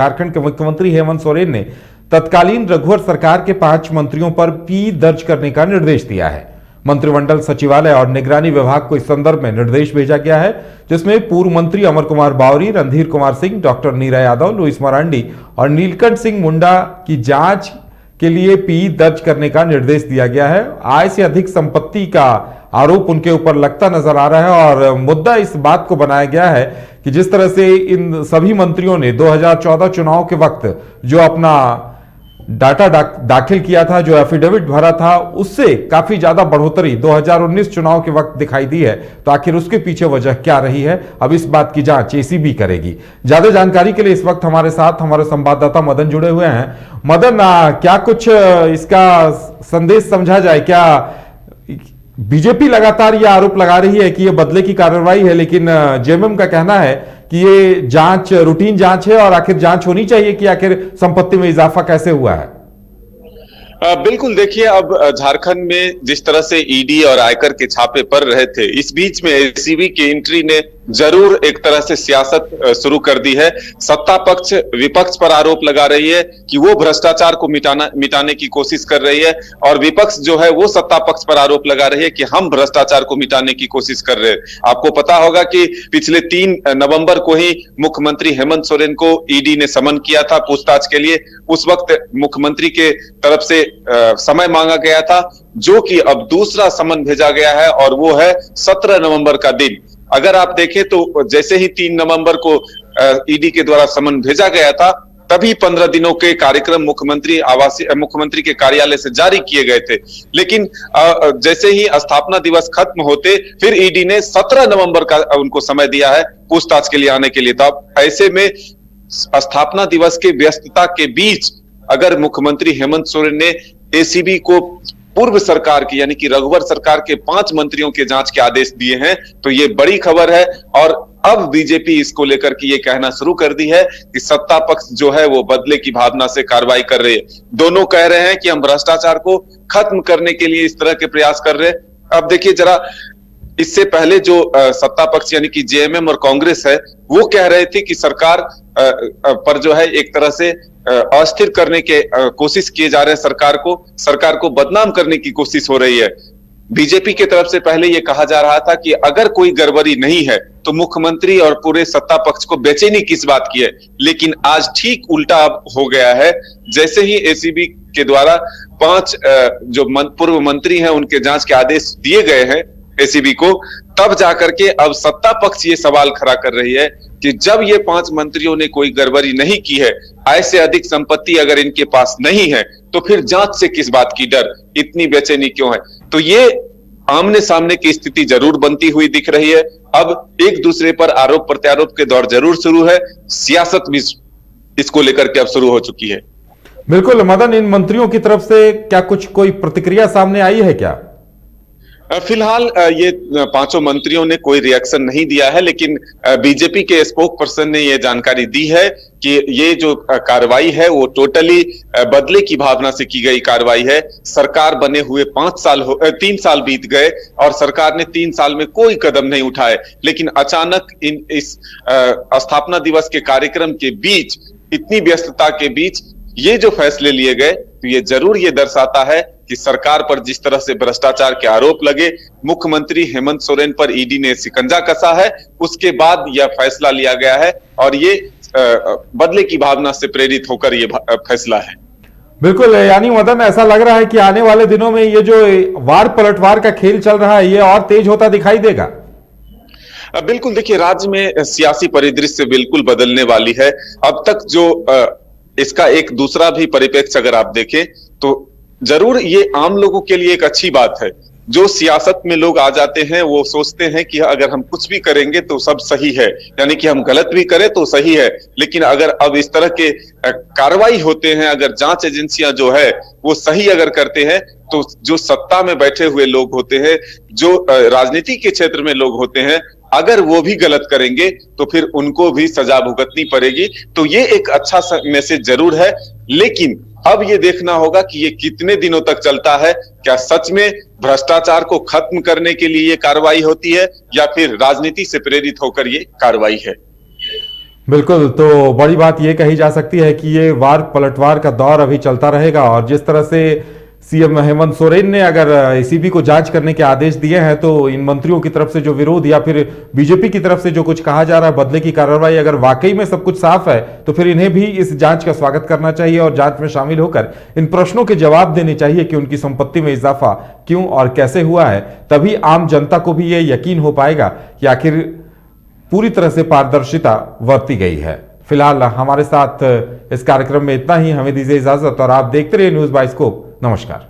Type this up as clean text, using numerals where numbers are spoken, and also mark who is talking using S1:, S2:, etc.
S1: झारखंड के मुख्यमंत्री हेमंत सोरेन ने तत्कालीन रघुवर सरकार के 5 मंत्रियों पर पी दर्ज करने का निर्देश दिया है। मंत्रिमंडल सचिवालय और निगरानी विभाग को इस संदर्भ में निर्देश भेजा गया है, जिसमें पूर्व मंत्री अमर कुमार बावरी, रणधीर कुमार सिंह, डॉक्टर नीरा यादव, लुइस मरांडी और नीलकंठ सिंह मुंडा की जांच के लिए पी दर्ज करने का निर्देश दिया गया है। आय से अधिक संपत्ति का आरोप उनके ऊपर लगता नजर आ रहा है और मुद्दा इस बात को बनाया गया है कि जिस तरह से इन सभी मंत्रियों ने 2014 चुनाव के वक्त जो अपना डाटा दाखिल किया था, जो एफिडेविट भरा था, उससे काफी ज्यादा बढ़ोतरी 2019 चुनाव के वक्त दिखाई दी है। तो आखिर उसके पीछे वजह क्या रही है, अब इस बात की जांच एसीबी करेगी। ज्यादा जानकारी के लिए इस वक्त हमारे साथ हमारे संवाददाता मदन जुड़े हुए हैं। मदन, क्या कुछ इसका संदेश समझा जाए? क्या बीजेपी लगातार यह आरोप लगा रही है कि यह बदले की कार्रवाई है, लेकिन जेएमएम का कहना है कि ये जांच रूटीन जांच है और आखिर जांच होनी चाहिए कि आखिर संपत्ति में इजाफा कैसे हुआ है?
S2: बिल्कुल, देखिए, अब झारखंड में जिस तरह से ईडी और आयकर के छापे पड़ रहे थे, इस बीच में एसीबी की एंट्री ने जरूर एक तरह से सियासत शुरू कर दी है। सत्ता पक्ष विपक्ष पर आरोप लगा रही है कि वो भ्रष्टाचार को मिटाने की कोशिश कर रही है, और विपक्ष जो है वो सत्ता पक्ष पर आरोप लगा रही है कि हम भ्रष्टाचार को मिटाने की कोशिश कर रहे हैं। आपको पता होगा कि पिछले 3 नवंबर को ही मुख्यमंत्री हेमंत सोरेन को ईडी ने समन किया था पूछताछ के लिए। उस वक्त मुख्यमंत्री के तरफ से समय मांगा गया था, जो कि अब दूसरा समन भेजा गया है, और वो है 17 नवंबर का दिन। अगर आप देखें तो जैसे ही 3 नवंबर को ईडी के द्वारा समन भेजा गया था, तभी 15 दिनों के कार्यक्रम मुख्यमंत्री के कार्यालय से जारी किए गए थे। लेकिन जैसे ही स्थापना दिवस खत्म होते, फिर ईडी ने 17 नवंबर का उनको समय दिया है पूछताछ के लिए आने के लिए। तो अब ऐसे में स्थापना दिवस के व्यस्तता के बीच अगर मुख्यमंत्री हेमंत सोरेन ने एसीबी को पूर्व सरकार की, यानी कि रघुवर सरकार के 5 मंत्रियों के जांच के आदेश दिए हैं, तो ये बड़ी खबर है। और अब बीजेपी इसको लेकर के ये कहना शुरू कर दी है कि सत्ता पक्ष जो है वो बदले की भावना से कार्रवाई कर रहे हैं। दोनों कह रहे हैं कि हम भ्रष्टाचार को खत्म करने के लिए इस तरह के प्रयास कर रहे हैं। अब देखिए जरा, इससे पहले जो सत्ता पक्ष यानी कि जेएमएम और कांग्रेस है, वो कह रहे थे कि सरकार पर जो है एक तरह से अस्थिर करने के कोशिश किए जा रहे हैं, सरकार को बदनाम करने की कोशिश हो रही है। बीजेपी की तरफ से पहले यह कहा जा रहा था कि अगर कोई गड़बड़ी नहीं है तो मुख्यमंत्री और पूरे सत्ता पक्ष को बेचैनी किस बात की है। लेकिन आज ठीक उल्टा अब हो गया है। जैसे ही एसीबी के द्वारा 5 जो पूर्व मंत्री हैं उनके जांच के आदेश दिए गए हैं एसीबी को, तब जाकर के अब सत्ता पक्ष ये सवाल खड़ा कर रही है कि जब ये 5 मंत्रियों ने कोई गड़बड़ी नहीं की है, आय से अधिक संपत्ति अगर इनके पास नहीं है, तो फिर जांच से किस बात की डर, इतनी बेचैनी क्यों है? तो ये आमने सामने की स्थिति जरूर बनती हुई दिख रही है। अब एक दूसरे पर आरोप प्रत्यारोप के दौर जरूर शुरू है, सियासत भी इसको लेकर के अब शुरू हो चुकी है।
S1: बिल्कुल मदन, इन मंत्रियों की तरफ से क्या कोई प्रतिक्रिया सामने आई है क्या?
S2: फिलहाल ये 5 मंत्रियों ने कोई रिएक्शन नहीं दिया है, लेकिन बीजेपी के स्पोक पर्सन ने ये जानकारी दी है कि ये जो कार्रवाई है वो टोटली बदले की भावना से की गई कार्रवाई है। सरकार बने हुए 3 साल बीत गए और सरकार ने 3 साल में कोई कदम नहीं उठाए, लेकिन अचानक इस स्थापना दिवस के कार्यक्रम के बीच, इतनी व्यस्तता के बीच ये जो फैसले लिए गए, तो ये जरूर ये दर्शाता है कि सरकार पर जिस तरह से भ्रष्टाचार के आरोप लगे, मुख्यमंत्री हेमंत सोरेन पर ईडी ने शिकंजा कसा है, उसके बाद यह फैसला लिया गया है और ये बदले की भावना से प्रेरित होकर ये फैसला है।
S1: बिल्कुल, यानी मदन, ऐसा लग रहा है कि आने वाले दिनों में ये जो वार पलटवार का खेल चल रहा है, ये और तेज होता दिखाई देगा।
S2: बिल्कुल, देखिए, राज्य में सियासी परिदृश्य बिल्कुल बदलने वाली है। अब तक जो इसका एक दूसरा भी परिप्रेक्ष्य अगर आप देखें तो जरूर ये आम लोगों के लिए एक अच्छी बात है। जो सियासत में लोग आ जाते हैं वो सोचते हैं कि अगर हम कुछ भी करेंगे तो सब सही है, यानी कि हम गलत भी करें तो सही है। लेकिन अगर अब इस तरह के कार्रवाई होते हैं, अगर जांच एजेंसियां जो है वो सही अगर करते हैं, तो जो सत्ता में बैठे हुए लोग होते हैं, जो राजनीति के क्षेत्र में लोग होते हैं, अगर वो भी गलत करेंगे तो फिर उनको भी सजा भुगतनी पड़ेगी। तो ये एक अच्छा मैसेज जरूर है, लेकिन अब ये देखना होगा कि ये कितने दिनों तक चलता है। क्या सच में भ्रष्टाचार को खत्म करने के लिए ये कार्रवाई होती है या फिर राजनीति से प्रेरित होकर ये कार्रवाई है?
S1: बिल्कुल, तो बड़ी बात ये कही जा सकती है कि ये वार पलटवार का दौर अभी चलता रहेगा और जिस तरह से सीएम हेमंत सोरेन ने अगर एसीबी को जांच करने के आदेश दिए हैं तो इन मंत्रियों की तरफ से जो विरोध या फिर बीजेपी की तरफ से जो कुछ कहा जा रहा है बदले की कार्रवाई, अगर वाकई में सब कुछ साफ है तो फिर इन्हें भी इस जांच का स्वागत करना चाहिए और जांच में शामिल होकर इन प्रश्नों के जवाब देने चाहिए कि उनकी संपत्ति में इजाफा क्यों और कैसे हुआ है। तभी आम जनता को भी ये यकीन हो पाएगा कि आखिर पूरी तरह से पारदर्शिता बरती गई है। फिलहाल हमारे साथ इस कार्यक्रम में इतना ही, हमें दीजिए इजाजत और आप देखते रहिए न्यूज़ बाइस्कोप। नमस्कार।